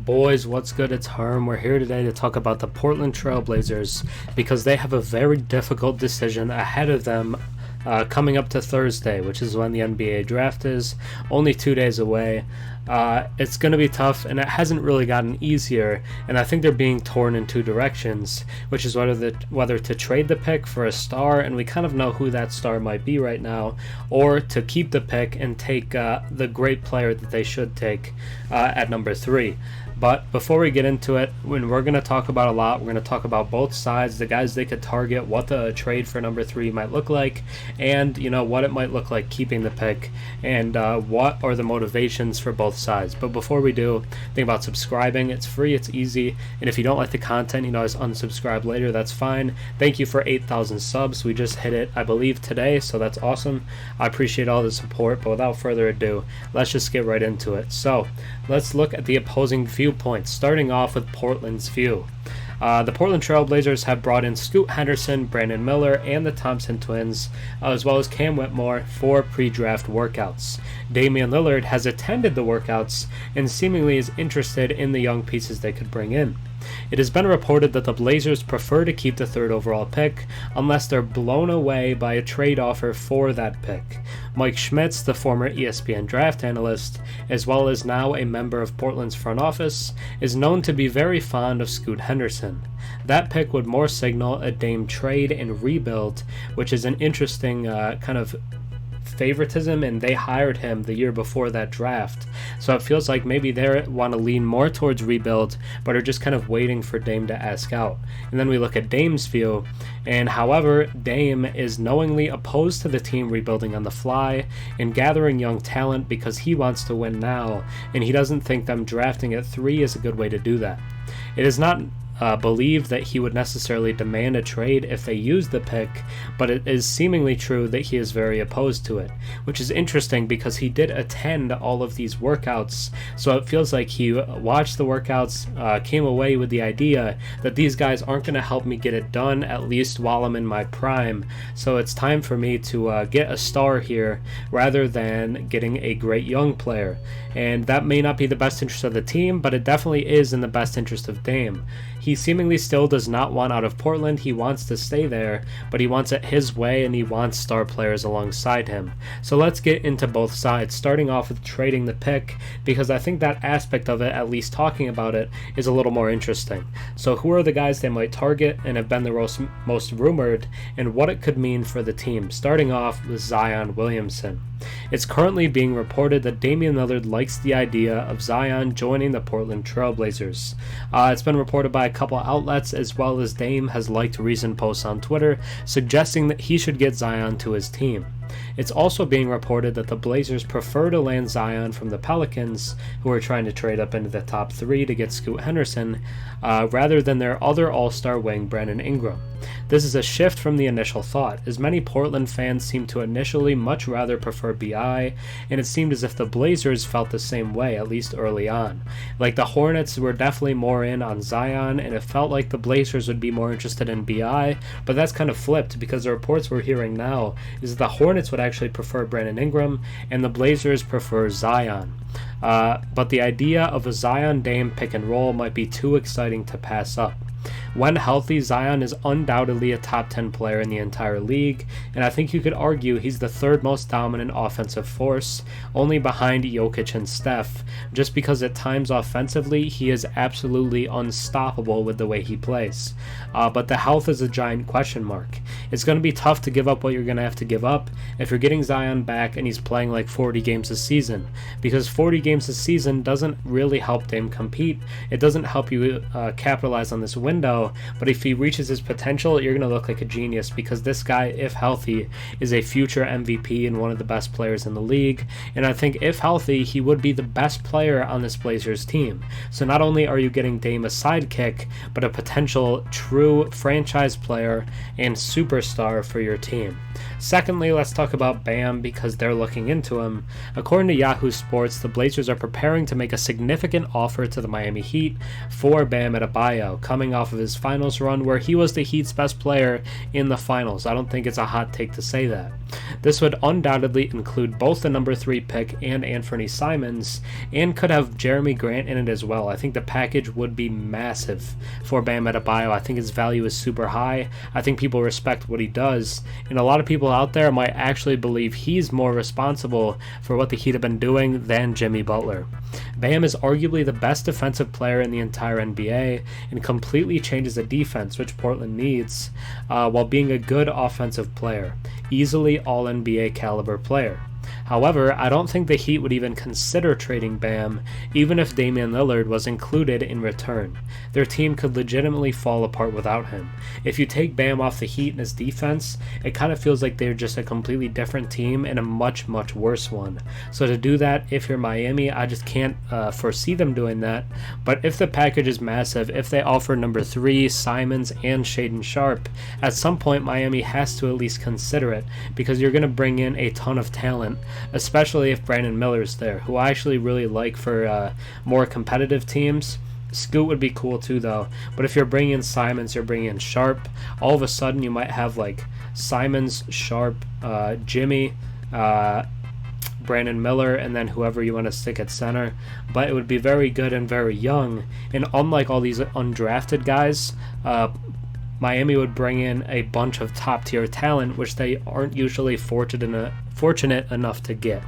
Boys, what's good? It's Herm. We're here today to talk about the Portland Trail Blazers because they have a very difficult decision ahead of them coming up to Thursday, which is when the NBA draft is, only 2 days away. It's going to be tough, and it hasn't really gotten easier, and I think they're being torn in two directions, which is whether to trade the pick for a star, and we kind of know who that star might be right now, or to keep the pick and take the great player that they should take at number 3. But before we get into it, when we're going to talk about a lot, we're going to talk about both sides, the guys they could target, what the trade for number 3 might look like, and what it might look like keeping the pick, and what are the motivations for both sides. But before we do, think about subscribing. It's free, it's easy, and if you don't like the content, just unsubscribe later, that's fine. Thank you for 8,000 subs. We just hit it, I believe, today, so that's awesome. I appreciate all the support, but without further ado, let's just get right into it. So let's look at the opposing viewpoints, starting off with Portland's view. The Portland Trail Blazers have brought in Scoot Henderson, Brandon Miller, and the Thompson twins, as well as Cam Whitmore, for pre-draft workouts. Damian Lillard has attended the workouts and seemingly is interested in the young pieces they could bring in. It has been reported that the Blazers prefer to keep the third overall pick unless they're blown away by a trade offer for that pick. Mike Schmitz, the former ESPN draft analyst, as well as now a member of Portland's front office, is known to be very fond of Scoot Henderson. That pick would more signal a Dame trade and rebuild, which is an interesting kind of favoritism, and they hired him the year before that draft, so it feels like maybe they want to lean more towards rebuild but are just kind of waiting for Dame to ask out. And then we look at Dame's view, and however, Dame is knowingly opposed to the team rebuilding on the fly and gathering young talent because he wants to win now, and he doesn't think them drafting at 3 is a good way to do that. It is not believed that he would necessarily demand a trade if they use the pick, but it is seemingly true that he is very opposed to it, which is interesting because he did attend all of these workouts, so it feels like he watched the workouts, came away with the idea that these guys aren't going to help me get it done, at least while I'm in my prime, so it's time for me to get a star here rather than getting a great young player. And that may not be the best interest of the team, but it definitely is in the best interest of Dame. He seemingly still does not want out of Portland. He wants to stay there, but he wants it his way, and he wants star players alongside him. So let's get into both sides, starting off with trading the pick, because I think that aspect of it, at least talking about it, is a little more interesting. So who are the guys they might target and have been the most rumored, and what it could mean for the team, starting off with Zion Williamson. It's currently being reported that Damian Lillard likes the idea of Zion joining the Portland Trail Blazers. It's been reported by a couple outlets, as well as Dame has liked recent posts on Twitter suggesting that he should get Zion to his team. It's also being reported that the Blazers prefer to land Zion from the Pelicans, who are trying to trade up into the top 3 to get Scoot Henderson, rather than their other all-star wing, Brandon Ingram. This is a shift from the initial thought, as many Portland fans seem to initially much rather prefer BI, and it seemed as if the Blazers felt the same way, at least early on. Like the Hornets were definitely more in on Zion, and it felt like the Blazers would be more interested in BI, but that's kind of flipped because the reports we're hearing now is that the Hornets would actually prefer Brandon Ingram, and the Blazers prefer Zion. But the idea of a Zion-Dame pick and roll might be too exciting to pass up. When healthy, Zion is undoubtedly a top 10 player in the entire league, and I think you could argue he's the third most dominant offensive force, only behind Jokic and Steph, just because at times offensively he is absolutely unstoppable with the way he plays. But the health is a giant question mark. It's going to be tough to give up what you're going to have to give up if you're getting Zion back and he's playing like 40 games a season, because 40 games a season doesn't really help Dame compete. It doesn't help you capitalize on this window, but if he reaches his potential, you're going to look like a genius, because this guy, if healthy, is a future MVP and one of the best players in the league, and I think if healthy, he would be the best player on this Blazers team. So not only are you getting Dame a sidekick, but a potential true franchise player and superstar for your team. Secondly, let's talk about Bam, because they're looking into him. According to Yahoo Sports, the Blazers are preparing to make a significant offer to the Miami Heat for Bam Adebayo, coming off of his finals run where he was the Heat's best player in the finals. I don't think it's a hot take to say that. This would undoubtedly include both the number 3 pick and Anthony Simons, and could have Jeremy Grant in it as well. I think the package would be massive for Bam Adebayo. I think his value is super high. I think people respect what he does, and a lot of people out there might actually believe he's more responsible for what the Heat have been doing than Jimmy Butler. Bam is arguably the best defensive player in the entire NBA and completely changes the defense, which Portland needs, while being a good offensive player. Easily all-NBA caliber player. However, I don't think the Heat would even consider trading Bam, even if Damian Lillard was included in return. Their team could legitimately fall apart without him. If you take Bam off the Heat and his defense, it kind of feels like they're just a completely different team and a much, much worse one. So to do that, if you're Miami, I just can't foresee them doing that. But if the package is massive, if they offer number 3, Simons, and Shaedon Sharpe, at some point Miami has to at least consider it, because you're going to bring in a ton of talent, especially if Brandon Miller's there, who I actually really like for more competitive teams. Scoot would be cool too, though. But if you're bringing in Simons, you're bringing in Sharpe, all of a sudden you might have like Simons, Sharpe, Jimmy, Brandon Miller, and then whoever you want to stick at center. But it would be very good and very young. And unlike all these undrafted guys, Miami would bring in a bunch of top-tier talent, which they aren't usually fortunate enough to get.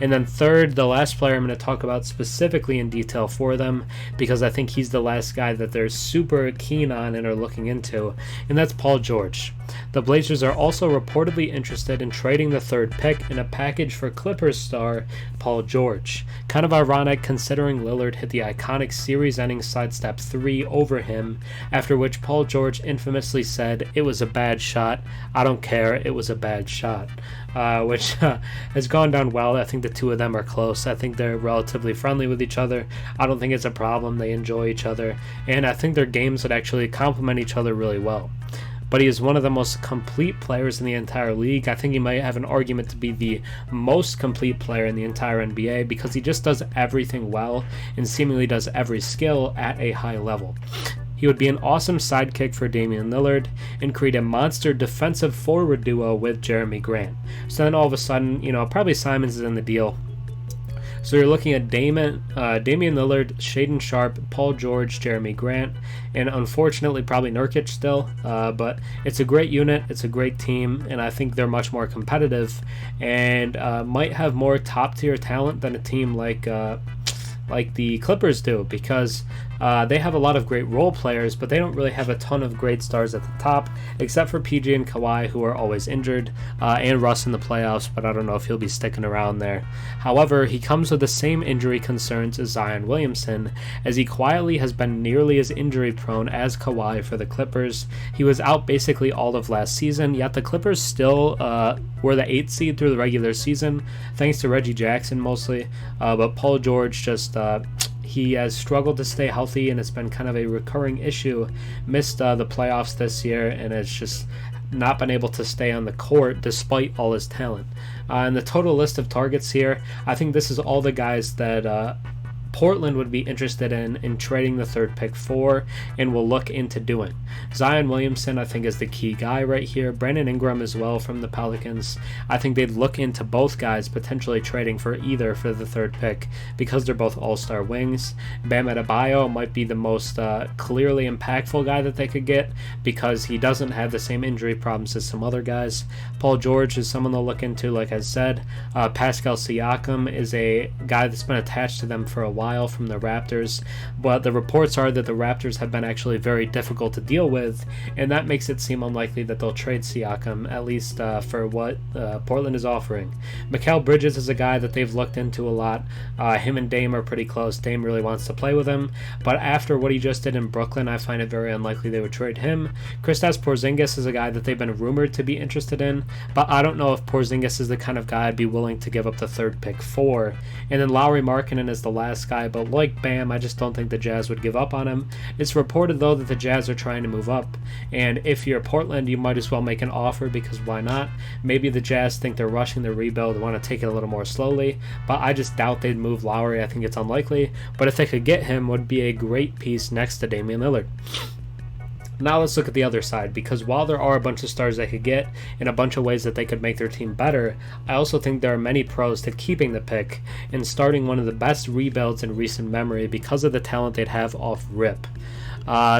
And then third, the last player I'm going to talk about specifically in detail for them, because I think he's the last guy that they're super keen on and are looking into, and that's Paul George. The Blazers are also reportedly interested in trading the 3rd pick in a package for Clippers star Paul George. Kind of ironic considering Lillard hit the iconic series-ending sidestep 3 over him, after which Paul George infamously said, "It was a bad shot. I don't care. It was a bad shot." Which has gone down well. I think the two of them are close. I think they're relatively friendly with each other. I don't think it's a problem. They enjoy each other. And I think their games would actually complement each other really well. But he is one of the most complete players in the entire league. I think he might have an argument to be the most complete player in the entire NBA, because he just does everything well and seemingly does every skill at a high level. He would be an awesome sidekick for Damian Lillard and create a monster defensive forward duo with Jeremy Grant. So then all of a sudden, probably Simons is in the deal. So you're looking at Damian Lillard, Shaedon Sharpe, Paul George, Jeremy Grant, and unfortunately probably Nurkic still. But it's a great unit, it's a great team, and I think they're much more competitive and might have more top-tier talent than a team like the Clippers do, because they have a lot of great role players, but they don't really have a ton of great stars at the top, except for PG and Kawhi, who are always injured, and Russ in the playoffs, but I don't know if he'll be sticking around there. However, he comes with the same injury concerns as Zion Williamson, as he quietly has been nearly as injury prone as Kawhi for the Clippers. He was out basically all of last season, yet the Clippers still were the 8th seed through the regular season, thanks to Reggie Jackson mostly, but Paul George just he has struggled to stay healthy, and it's been kind of a recurring issue. Missed the playoffs this year, and it's just not been able to stay on the court despite all his talent. And the total list of targets here, I think this is all the guys that Portland would be interested in trading the 3rd pick for, and will look into doing. Zion Williamson, I think, is the key guy right here. Brandon Ingram as well from the Pelicans. I think they'd look into both guys potentially trading for either for the 3rd pick, because they're both all-star wings. Bam Adebayo might be the most clearly impactful guy that they could get, because he doesn't have the same injury problems as some other guys. Paul George is someone they'll look into, like I said. Pascal Siakam is a guy that's been attached to them for a while from the Raptors, but the reports are that the Raptors have been actually very difficult to deal with, and that makes it seem unlikely that they'll trade Siakam, at least for what Portland is offering. Mikal Bridges is a guy that they've looked into a lot. Him and Dame are pretty close. Dame really wants to play with him, but after what he just did in Brooklyn, I find it very unlikely they would trade him. Kristaps Porzingis is a guy that they've been rumored to be interested in, but I don't know if Porzingis is the kind of guy I'd be willing to give up the 3rd pick for. And then Lauri Markkanen is the last guy guy, but like Bam, I just don't think the Jazz would give up on him. It's reported, though, that the Jazz are trying to move up, and if you're Portland, you might as well make an offer, because why not? Maybe the Jazz think they're rushing the rebuild, want to take it a little more slowly, but I just doubt they'd move Lowry. I think it's unlikely, but if they could get him, would be a great piece next to Damian Lillard. Now let's look at the other side, because while there are a bunch of stars they could get and a bunch of ways that they could make their team better, I also think there are many pros to keeping the pick and starting one of the best rebuilds in recent memory because of the talent they'd have off rip.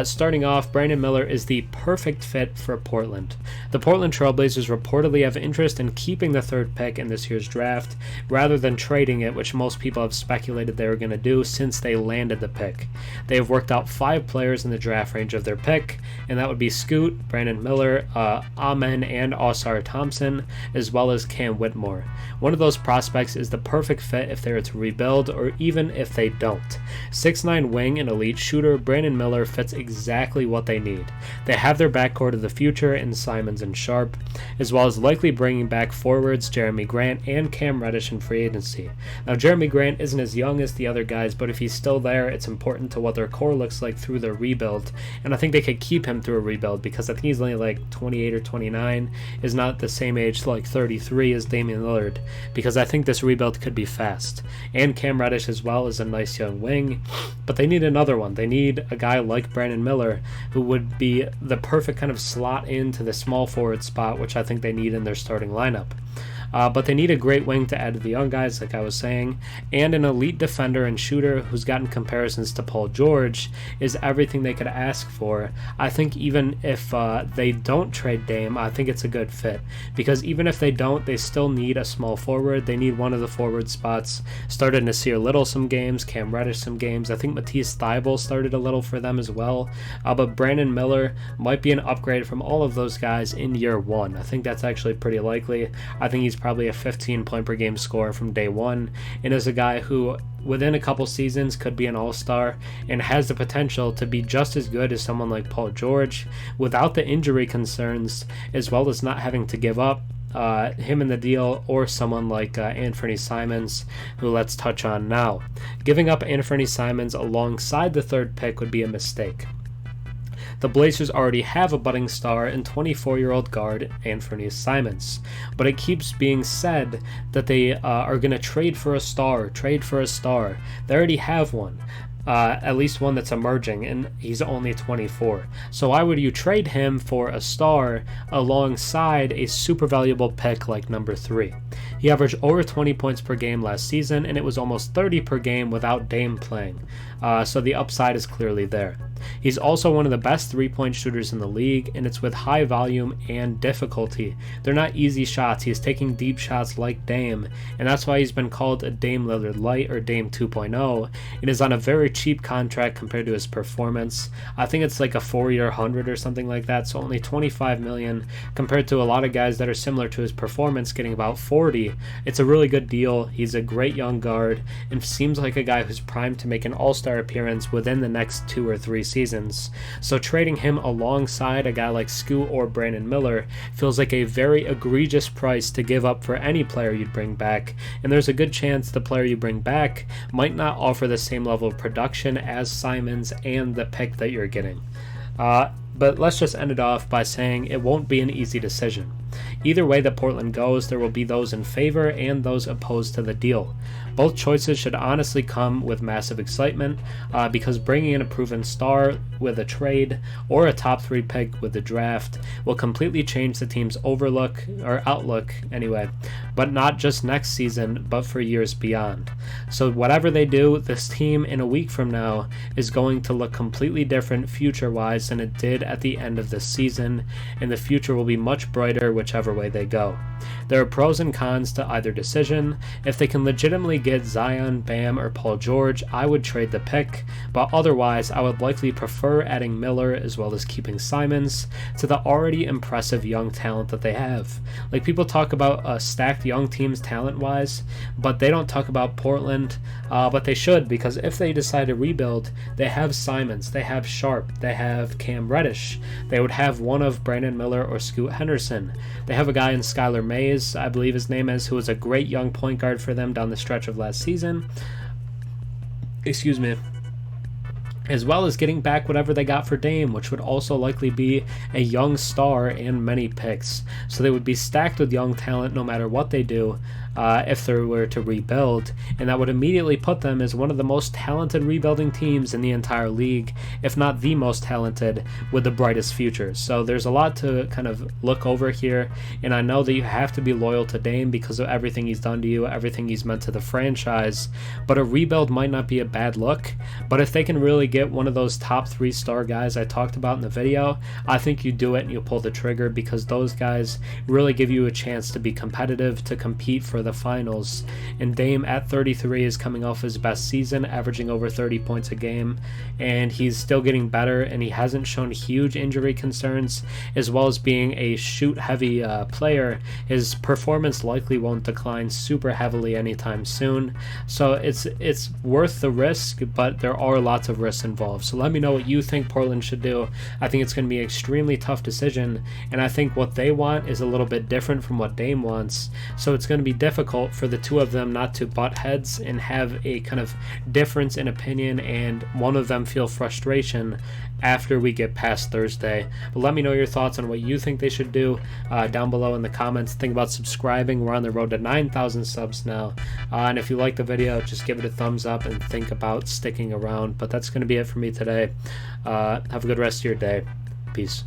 Starting off, Brandon Miller is the perfect fit for Portland. The Portland Trailblazers reportedly have interest in keeping the third pick in this year's draft rather than trading it, which most people have speculated they were going to do since they landed the pick. They have worked out 5 players in the draft range of their pick, and that would be Scoot, Brandon Miller, Amen, and Ausar Thompson, as well as Cam Whitmore. One of those prospects is the perfect fit if they are to rebuild, or even if they don't. 6'9" wing and elite shooter, Brandon Miller fits exactly what they need. They have their backcourt of the future in Simons and Sharp, as well as likely bringing back forwards Jeremy Grant and Cam Reddish in free agency. Now, Jeremy Grant isn't as young as the other guys, but if he's still there, it's important to what their core looks like through their rebuild, and I think they could keep him through a rebuild because I think he's only like 28 or 29, is not the same age like 33 as Damian Lillard, because I think this rebuild could be fast. And Cam Reddish as well is a nice young wing, but they need another one. They need a guy like Brandon Miller, who would be the perfect kind of slot into the small forward spot, which I think they need in their starting lineup. But they need a great wing to add to the young guys, like I was saying, and an elite defender and shooter who's gotten comparisons to Paul George is everything they could ask for. I think even if they don't trade Dame, I think it's a good fit, because even if they don't, they still need a small forward. They need one of the forward spots. Started Nasir Little some games, Cam Reddish some games. I think Matisse Thybulle started a little for them as well. But Brandon Miller might be an upgrade from all of those guys in year one. I think that's actually pretty likely. I think he's probably a 15 point per game scorer from day one, and is a guy who within a couple seasons could be an all-star and has the potential to be just as good as someone like Paul George without the injury concerns, as well as not having to give up him in the deal, or someone like Anthony Simons, who let's touch on now. Giving up Anthony Simons alongside the third pick would be a mistake. The Blazers already have a budding star in 24-year-old guard Anthony Simons, but it keeps being said that they are going to trade for a star. They already have one. At least one that's emerging, and he's only 24. So why would you trade him for a star alongside a super valuable pick like number 3? He averaged over 20 points per game last season, and it was almost 30 per game without Dame playing. So the upside is clearly there. He's also one of the best three-point shooters in the league, and it's with high volume and difficulty. They're not easy shots. He's taking deep shots like Dame, and that's why he's been called a Dame Lillard Light or Dame 2.0, and is on a very cheap contract compared to his performance. I think it's like a 4-year 100 or something like that, so only $25 million compared to a lot of guys that are similar to his performance getting about 40. It's a really good deal. He's a great young guard and seems like a guy who's primed to make an all-star appearance within the next 2 or 3 seasons. So trading him alongside a guy like Scoot or Brandon Miller feels like a very egregious price to give up for any player you'd bring back, and there's a good chance the player you bring back might not offer the same level of production as Simons and the pick that you're getting. But let's just end it off by saying it won't be an easy decision. Either way that Portland goes, there will be those in favor and those opposed to the deal. Both choices should honestly come with massive excitement, because bringing in a proven star with a trade or a top 3 pick with the draft will completely change the team's outlook anyway, but not just next season, but for years beyond. So whatever they do, this team in a week from now is going to look completely different future-wise than it did at the end of this season, and the future will be much brighter whichever way they go. There are pros and cons to either decision. If they can legitimately get Zion, Bam, or Paul George, I would trade the pick, but otherwise I would likely prefer adding Miller as well as keeping Simons to the already impressive young talent that they have. Like, people talk about stacked young teams talent-wise, but they don't talk about Portland, but they should, because if they decide to rebuild, they have Simons, they have Sharp, they have Cam Reddish, they would have one of Brandon Miller or Scoot Henderson. They have a guy in Skylar Mays, I believe his name is, who was a great young point guard for them down the stretch of last season. excuse me, as well as getting back whatever they got for Dame, which would also likely be a young star and many picks. So they would be stacked with young talent no matter what they do if they were to rebuild, and that would immediately put them as one of the most talented rebuilding teams in the entire league, if not the most talented, with the brightest futures. So there's a lot to kind of look over here, and I know that you have to be loyal to Dame because of everything he's done to you, everything he's meant to the franchise, but a rebuild might not be a bad look. But if they can really get one of those top 3-star guys I talked about in the video, I think you do it and you pull the trigger, because those guys really give you a chance to be competitive, to compete for the finals. And Dame at 33 is coming off his best season, averaging over 30 points a game, and he's still getting better, and he hasn't shown huge injury concerns. As well as being a shoot heavy player, his performance likely won't decline super heavily anytime soon. So it's worth the risk, but there are lots of risks involved. So let me know what you think Portland should do. I think it's going to be an extremely tough decision, and I think what they want is a little bit different from what Dame wants. So it's going to be difficult for the two of them not to butt heads and have a kind of difference in opinion, and one of them feel frustration after we get past Thursday. But let me know your thoughts on what you think they should do down below in the comments. Think about subscribing. We're on the road to 9,000 subs now, and if you like the video, just give it a thumbs up and think about sticking around. But that's going to be it for me today. Have a good rest of your day. Peace.